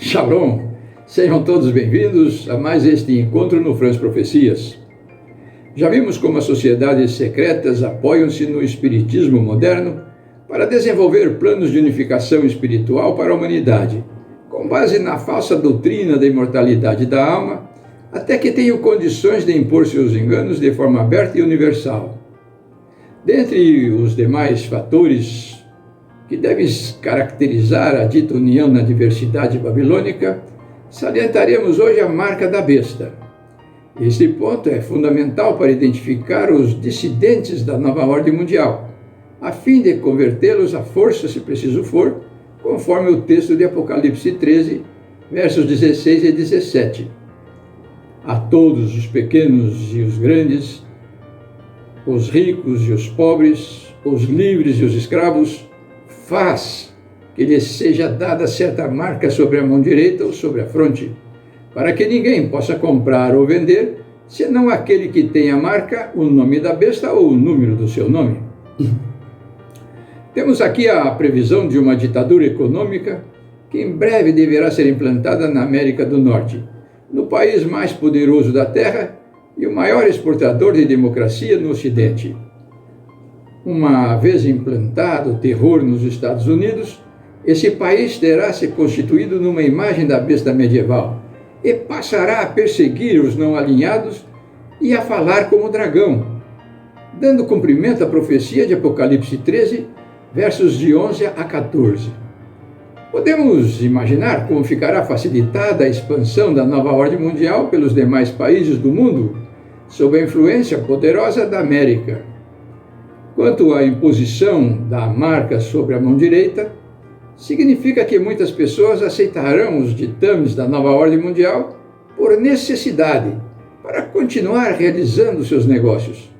Shalom! Sejam todos bem-vindos a mais este encontro no France Profecias. Já vimos como as sociedades secretas apoiam-se no espiritismo moderno para desenvolver planos de unificação espiritual para a humanidade, com base na falsa doutrina da imortalidade da alma, até que tenham condições de impor seus enganos de forma aberta e universal. Dentre os demais fatores que devem caracterizar a dita união na diversidade babilônica, salientaremos hoje a marca da besta. Este ponto é fundamental para identificar os dissidentes da nova ordem mundial, a fim de convertê-los à força, se preciso for, conforme o texto de Apocalipse 13, versos 16 e 17. A todos os pequenos e os grandes, os ricos e os pobres, os livres e os escravos, faz que lhes seja dada certa marca sobre a mão direita ou sobre a fronte, para que ninguém possa comprar ou vender, senão aquele que tem a marca, o nome da besta ou o número do seu nome. Temos aqui a previsão de uma ditadura econômica que em breve deverá ser implantada na América do Norte, no país mais poderoso da Terra e o maior exportador de democracia no Ocidente. Uma vez implantado o terror nos Estados Unidos, esse país terá se constituído numa imagem da besta medieval e passará a perseguir os não alinhados e a falar como dragão, dando cumprimento à profecia de Apocalipse 13, versos de 11 a 14. Podemos imaginar como ficará facilitada a expansão da nova ordem mundial pelos demais países do mundo, sob a influência poderosa da América. Quanto à imposição da marca sobre a mão direita, significa que muitas pessoas aceitarão os ditames da nova ordem mundial por necessidade, para continuar realizando seus negócios.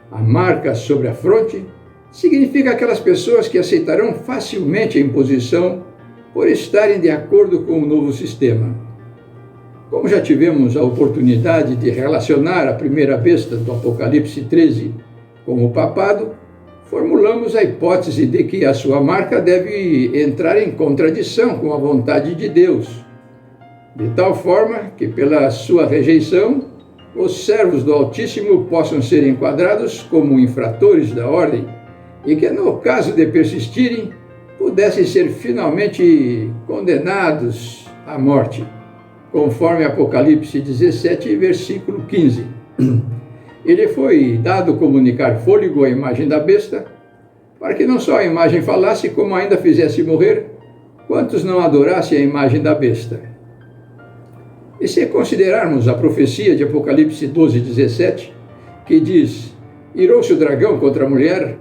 A marca sobre a fronte significa aquelas pessoas que aceitarão facilmente a imposição por estarem de acordo com o novo sistema. Como já tivemos a oportunidade de relacionar a primeira besta do Apocalipse 13 com o papado, formulamos a hipótese de que a sua marca deve entrar em contradição com a vontade de Deus, de tal forma que, pela sua rejeição, os servos do Altíssimo possam ser enquadrados como infratores da ordem e que, no caso de persistirem, pudessem ser finalmente condenados à morte, conforme Apocalipse 17, versículo 15. Ele foi dado comunicar fôlego à imagem da besta, para que não só a imagem falasse, como ainda fizesse morrer quantos não adorassem a imagem da besta. E se considerarmos a profecia de Apocalipse 12, 17, que diz: irou-se o dragão contra a mulher,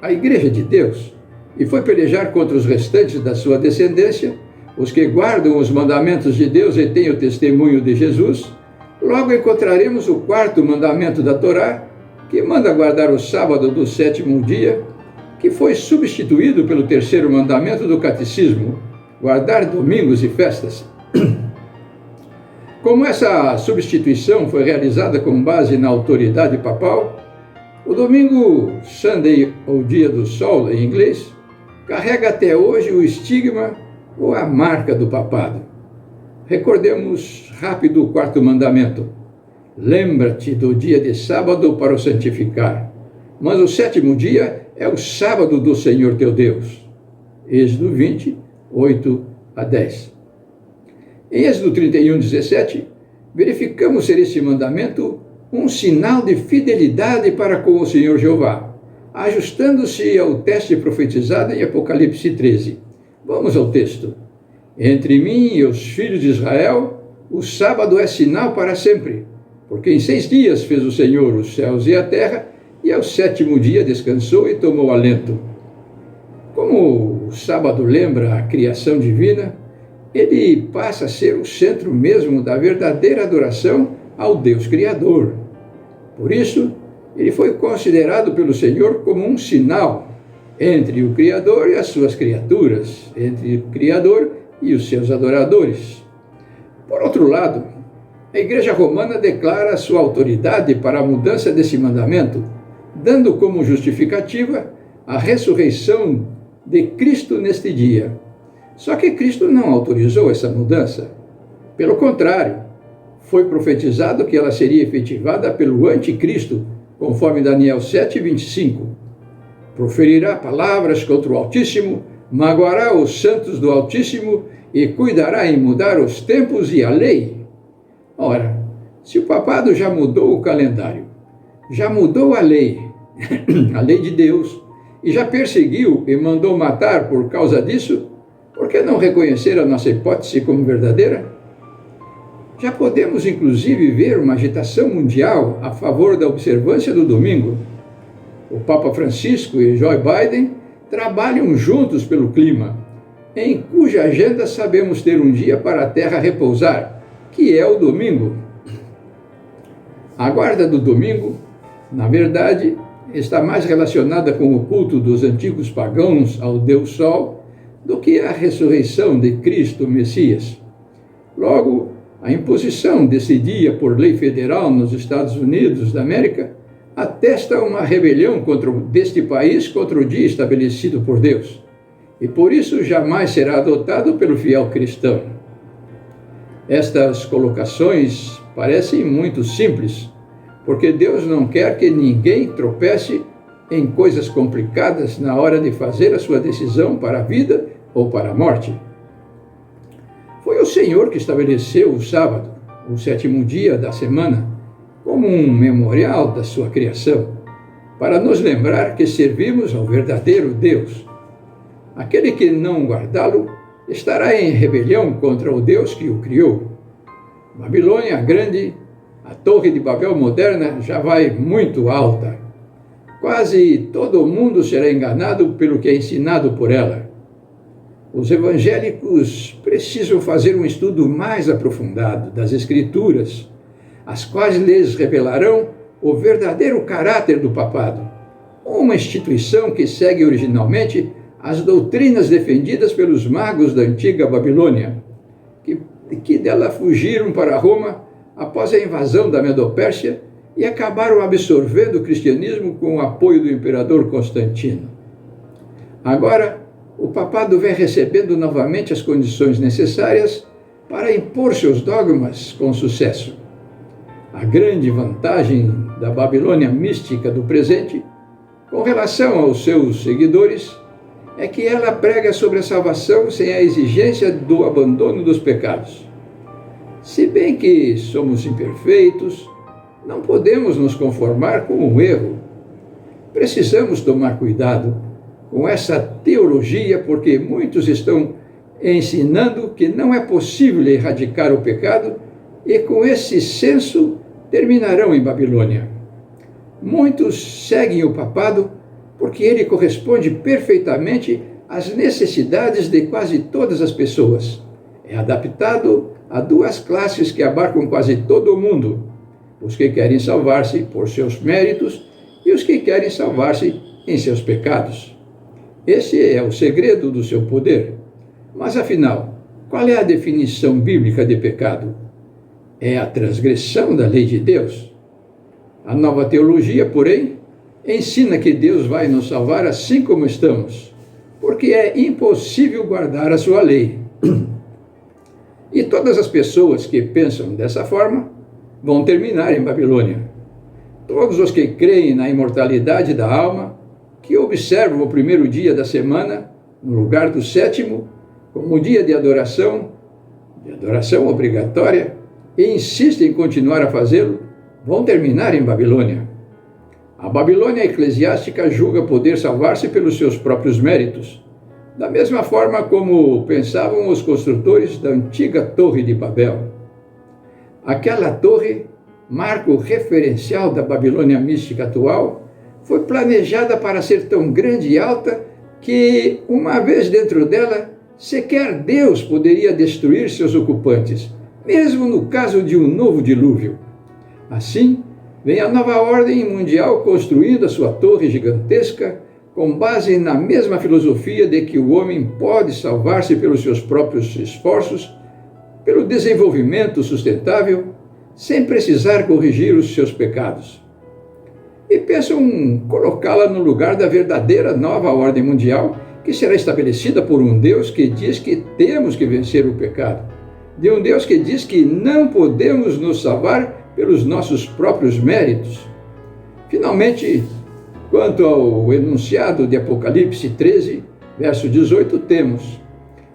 a igreja de Deus, e foi pelejar contra os restantes da sua descendência, os que guardam os mandamentos de Deus e têm o testemunho de Jesus, logo encontraremos o quarto mandamento da Torá, que manda guardar o sábado do sétimo dia, que foi substituído pelo terceiro mandamento do catecismo, guardar domingos e festas. Como essa substituição foi realizada com base na autoridade papal, o domingo Sunday, ou dia do sol em inglês, carrega até hoje o estigma ou a marca do papado. Recordemos rápido o quarto mandamento. Lembra-te do dia de sábado para o santificar, mas o sétimo dia é o sábado do Senhor teu Deus. Êxodo 20, 8 a 10. Em Êxodo 31, 17, verificamos ser esse mandamento um sinal de fidelidade para com o Senhor Jeová, ajustando-se ao teste profetizado em Apocalipse 13. Vamos ao texto. Entre mim e os filhos de Israel, o sábado é sinal para sempre, porque em 6 dias fez o Senhor os céus e a terra, e ao sétimo dia descansou e tomou alento. Como o sábado lembra a criação divina, ele passa a ser o centro mesmo da verdadeira adoração ao Deus Criador. Por isso, ele foi considerado pelo Senhor como um sinal entre o Criador e as suas criaturas, entre o Criador e os seus adoradores. Por outro lado, a Igreja Romana declara sua autoridade para a mudança desse mandamento, dando como justificativa a ressurreição de Cristo neste dia, Só que Cristo não autorizou essa mudança. Pelo contrário, foi profetizado que ela seria efetivada pelo anticristo, conforme Daniel 7:25. Proferirá palavras contra o Altíssimo, magoará os santos do Altíssimo e cuidará em mudar os tempos e a lei. Ora, se o papado já mudou o calendário, já mudou a lei de Deus, e já perseguiu e mandou matar por causa disso, por que não reconhecer a nossa hipótese como verdadeira? Já podemos, inclusive, ver uma agitação mundial a favor da observância do domingo. O Papa Francisco e Joe Biden trabalham juntos pelo clima, em cuja agenda sabemos ter um dia para a Terra repousar, que é o domingo. A guarda do domingo, na verdade, está mais relacionada com o culto dos antigos pagãos ao Deus Sol do que a ressurreição de Cristo Messias. Logo, a imposição desse dia por lei federal nos Estados Unidos da América atesta uma rebelião deste país contra o dia estabelecido por Deus, e por isso jamais será adotado pelo fiel cristão. Estas colocações parecem muito simples, porque Deus não quer que ninguém tropece em coisas complicadas na hora de fazer a sua decisão para a vida ou para a morte. Foi o Senhor que estabeleceu o sábado, o 7º dia da semana, como um memorial da sua criação, para nos lembrar que servimos ao verdadeiro Deus. Aquele que não guardá-lo estará em rebelião contra o Deus que o criou. Babilônia Grande, a Torre de Babel moderna, já vai muito alta. Quase todo mundo será enganado pelo que é ensinado por ela. Os evangélicos precisam fazer um estudo mais aprofundado das Escrituras, as quais lhes revelarão o verdadeiro caráter do papado, uma instituição que segue originalmente as doutrinas defendidas pelos magos da antiga Babilônia, que dela fugiram para Roma após a invasão da Medopérsia e acabaram absorvendo o cristianismo com o apoio do imperador Constantino. Agora, o papado vem recebendo novamente as condições necessárias para impor seus dogmas com sucesso. A grande vantagem da Babilônia mística do presente, com relação aos seus seguidores, é que ela prega sobre a salvação sem a exigência do abandono dos pecados. Se bem que somos imperfeitos, não podemos nos conformar com o erro. Precisamos tomar cuidado com essa teologia, porque muitos estão ensinando que não é possível erradicar o pecado e com esse senso terminarão em Babilônia. Muitos seguem o papado porque ele corresponde perfeitamente às necessidades de quase todas as pessoas. É adaptado a duas classes que abarcam quase todo o mundo: os que querem salvar-se por seus méritos e os que querem salvar-se em seus pecados. Esse é o segredo do seu poder. Mas, afinal, qual é a definição bíblica de pecado? É a transgressão da lei de Deus. A nova teologia, porém, ensina que Deus vai nos salvar assim como estamos, porque é impossível guardar a sua lei. E todas as pessoas que pensam dessa forma vão terminar em Babilônia. Todos os que creem na imortalidade da alma, que observam o primeiro dia da semana, no lugar do 7º, como dia de adoração obrigatória, e insistem em continuar a fazê-lo, vão terminar em Babilônia. A Babilônia eclesiástica julga poder salvar-se pelos seus próprios méritos, da mesma forma como pensavam os construtores da antiga Torre de Babel. Aquela torre, marco referencial da Babilônia mística atual, foi planejada para ser tão grande e alta que, uma vez dentro dela, sequer Deus poderia destruir seus ocupantes, mesmo no caso de um novo dilúvio. Assim, vem a nova ordem mundial construindo a sua torre gigantesca, com base na mesma filosofia de que o homem pode salvar-se pelos seus próprios esforços, pelo desenvolvimento sustentável, sem precisar corrigir os seus pecados. E pensam colocá-la no lugar da verdadeira nova ordem mundial, que será estabelecida por um Deus que diz que temos que vencer o pecado, de um Deus que diz que não podemos nos salvar pelos nossos próprios méritos. Finalmente, quanto ao enunciado de Apocalipse 13, verso 18, temos: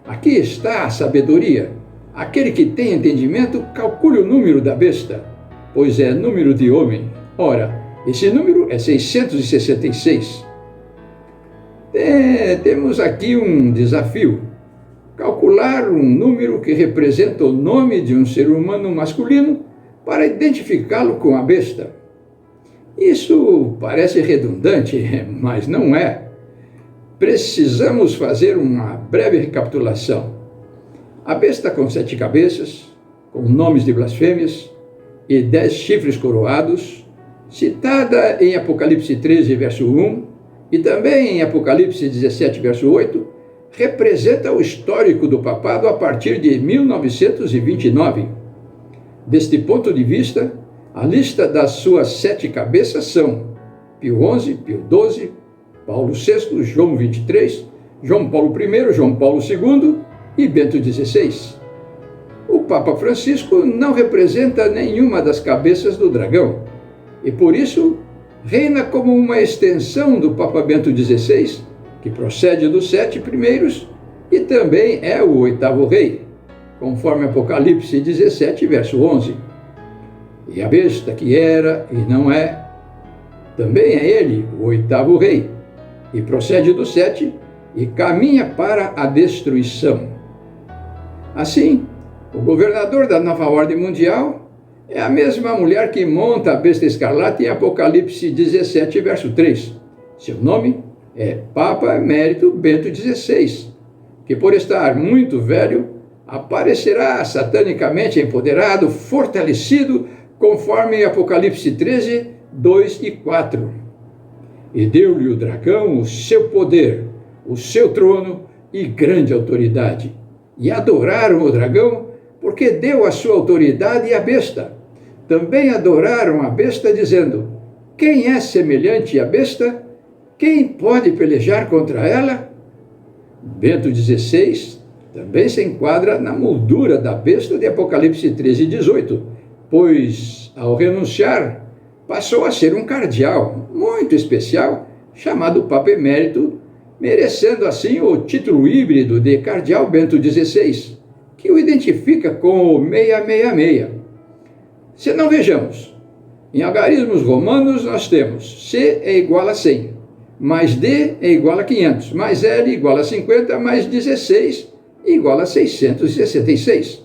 aqui está a sabedoria. Aquele que tem entendimento, calcule o número da besta, pois é número de homem. Ora, esse número é 666. Temos aqui um desafio: calcular um número que representa o nome de um ser humano masculino para identificá-lo com a besta. Isso parece redundante, mas não é. Precisamos fazer uma breve recapitulação. A besta com 7 cabeças, com nomes de blasfêmias e 10 chifres coroados, citada em Apocalipse 13, verso 1, e também em Apocalipse 17, verso 8, representa o histórico do papado a partir de 1929. Deste ponto de vista, a lista das suas 7 cabeças são Pio XI, Pio XII, Paulo VI, João XXIII, João Paulo I, João Paulo II e Bento XVI. O Papa Francisco não representa nenhuma das cabeças do dragão e, por isso, reina como uma extensão do Papa Bento XVI, que procede dos 7 primeiros e também é o 8º rei, conforme Apocalipse 17, verso 11. E a besta que era e não é, também é ele, o 8º rei, e procede dos 7 e caminha para a destruição. Assim, o governador da nova ordem mundial é a mesma mulher que monta a besta escarlate em Apocalipse 17, verso 3. Seu nome é Papa Emérito Bento XVI, que por estar muito velho, aparecerá satanicamente empoderado, fortalecido, conforme Apocalipse 13, 2 e 4. E deu-lhe o dragão o seu poder, o seu trono e grande autoridade. E adoraram o dragão, porque deu a sua autoridade à besta. Também adoraram a besta, dizendo: quem é semelhante à besta? Quem pode pelejar contra ela? Bento XVI também se enquadra na moldura da besta de Apocalipse 13, 18, pois, ao renunciar, passou a ser um cardeal muito especial, chamado Papa Emérito, merecendo assim o título híbrido de Cardeal Bento XVI, que o identifica com o 666. Se não vejamos, em algarismos romanos nós temos C é igual a 100, mais D é igual a 500, mais L igual a 50, mais 16 igual a 666.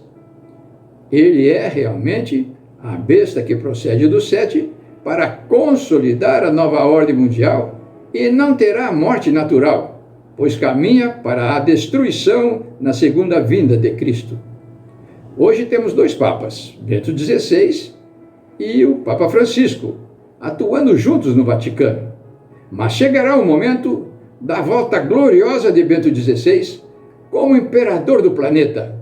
Ele é realmente a besta que procede do 7 para consolidar a nova ordem mundial e não terá morte natural, pois caminha para a destruição na segunda vinda de Cristo. Hoje temos 2 papas, Bento XVI e o Papa Francisco, atuando juntos no Vaticano. Mas chegará o momento da volta gloriosa de Bento XVI como imperador do planeta,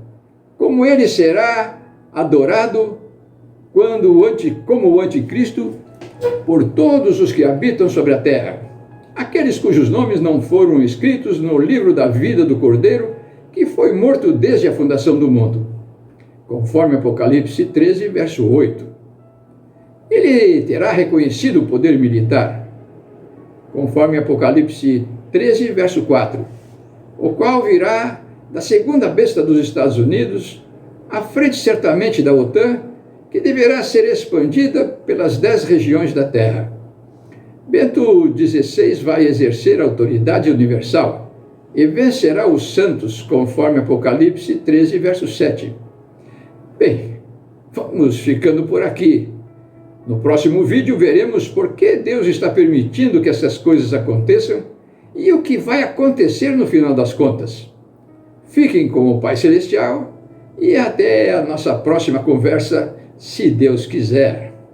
como ele será adorado como o anticristo por todos os que habitam sobre a terra, aqueles cujos nomes não foram escritos no livro da vida do Cordeiro, que foi morto desde a fundação do mundo, conforme Apocalipse 13, verso 8. Ele terá reconhecido o poder militar, conforme Apocalipse 13, verso 4, o qual virá da segunda besta dos Estados Unidos, à frente certamente da OTAN, que deverá ser expandida pelas 10 regiões da Terra. Bento XVI vai exercer a autoridade universal e vencerá os santos, conforme Apocalipse 13, verso 7. Bem, vamos ficando por aqui. No próximo vídeo veremos por que Deus está permitindo que essas coisas aconteçam e o que vai acontecer no final das contas. Fiquem com o Pai Celestial e até a nossa próxima conversa, se Deus quiser.